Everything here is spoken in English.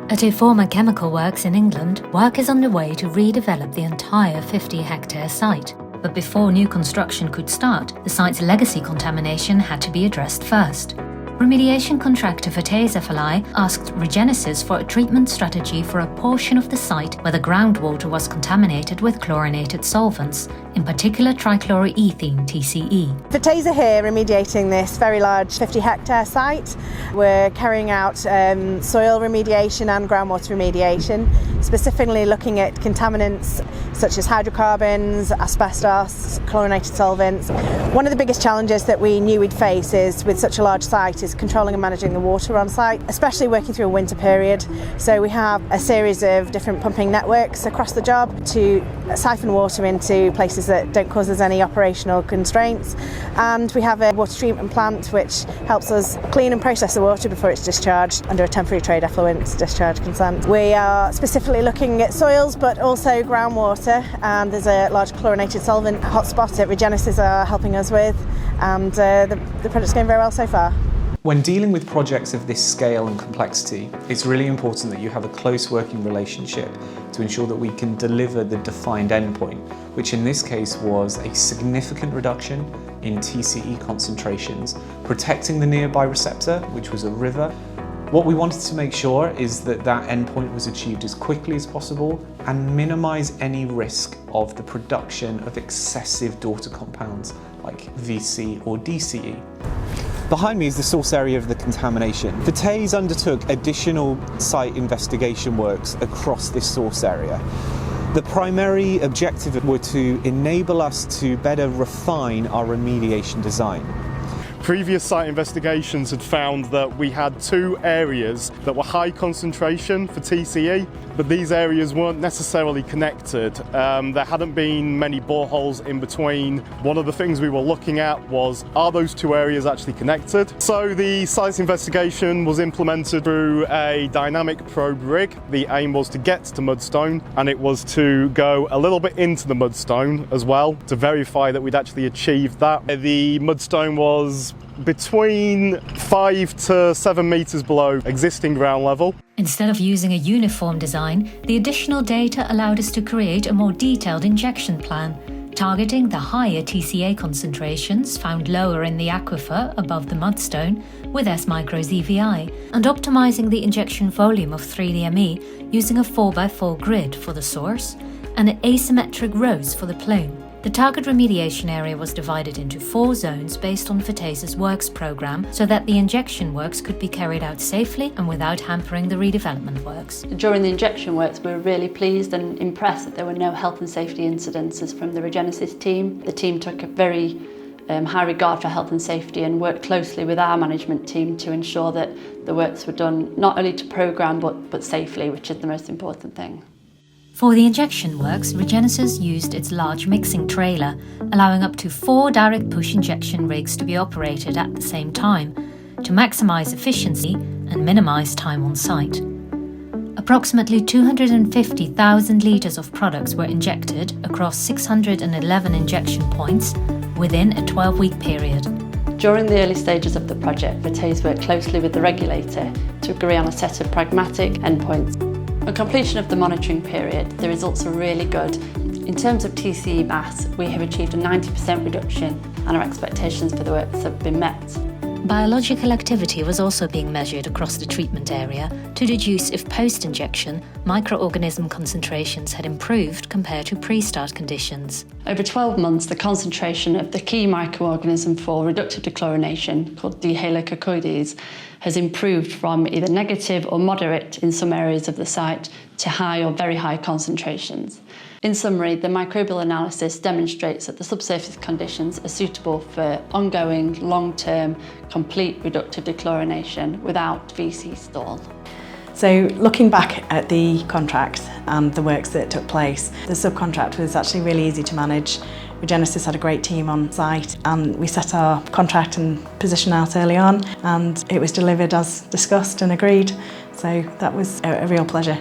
At a former chemical works in England, work is underway to redevelop the entire 50-hectare site. But before new construction could start, the site's legacy contamination had to be addressed first. Remediation contractor Vetese FLI asked Regenesis for a treatment strategy for a portion of the site where the groundwater was contaminated with chlorinated solvents, in particular trichloroethene TCE. Vetese here remediating this very large 50-hectare site. We're carrying out soil remediation and groundwater remediation, specifically looking at contaminants such as hydrocarbons, asbestos, chlorinated solvents. One of the biggest challenges that we knew we'd face is with such a large site is controlling and managing the water on site, especially working through a winter period. So we have a series of different pumping networks across the job to siphon water into places that don't cause us any operational constraints. And we have a water treatment plant which helps us clean and process the water before it's discharged under a temporary trade effluent discharge consent. We are specifically looking at soils but also groundwater, and there's a large chlorinated solvent hotspot that Regenesis are helping us with, and the project's going very well so far. When dealing with projects of this scale and complexity, it's really important that you have a close working relationship to ensure that we can deliver the defined endpoint, which in this case was a significant reduction in TCE concentrations, protecting the nearby receptor, which was a river. What we wanted to make sure is that that endpoint was achieved as quickly as possible and minimise any risk of the production of excessive daughter compounds like VC or DCE. Behind me is the source area of the contamination. Vetese undertook additional site investigation works across this source area. The primary objective were to enable us to better refine our remediation design. Previous site investigations had found that we had two areas that were high concentration for TCE, but these areas weren't necessarily connected. There hadn't been many boreholes in between. One of the things we were looking at was, are those two areas actually connected? So the site investigation was implemented through a dynamic probe rig. The aim was to get to mudstone, and it was to go a little bit into the mudstone as well to verify that we'd actually achieved that. The mudstone was between 5 to 7 metres below existing ground level. Instead of using a uniform design, the additional data allowed us to create a more detailed injection plan, targeting the higher TCA concentrations found lower in the aquifer above the mudstone with S-micros EVI, and optimising the injection volume of 3DME using a 4x4 grid for the source and asymmetric rows for the plume. The target remediation area was divided into 4 zones based on Vetese's works programme so that the injection works could be carried out safely and without hampering the redevelopment works. During the injection works, we were really pleased and impressed that there were no health and safety incidences from the Regenesis team. The team took a very high regard for health and safety and worked closely with our management team to ensure that the works were done not only to programme but safely, which is the most important thing. For the injection works, Regenesis used its large mixing trailer, allowing up to 4 direct push injection rigs to be operated at the same time, to maximise efficiency and minimise time on site. Approximately 250,000 litres of products were injected across 611 injection points within a 12-week period. During the early stages of the project, Vetese worked closely with the regulator to agree on a set of pragmatic endpoints. On completion of the monitoring period, the results were really good. In terms of TCE mass, we have achieved a 90% reduction, and our expectations for the works have been met. Biological activity was also being measured across the treatment area to deduce if post-injection microorganism concentrations had improved compared to pre-start conditions. Over 12 months, the concentration of the key microorganism for reductive dechlorination, called D. halococoides, has improved from either negative or moderate in some areas of the site to high or very high concentrations. In summary, the microbial analysis demonstrates that the subsurface conditions are suitable for ongoing, long-term, complete reductive dechlorination without VC stall. So looking back at the contract and the works that took place, the subcontract was actually really easy to manage. Regenesis had a great team on site, and we set our contract and position out early on, and it was delivered as discussed and agreed. So that was a real pleasure.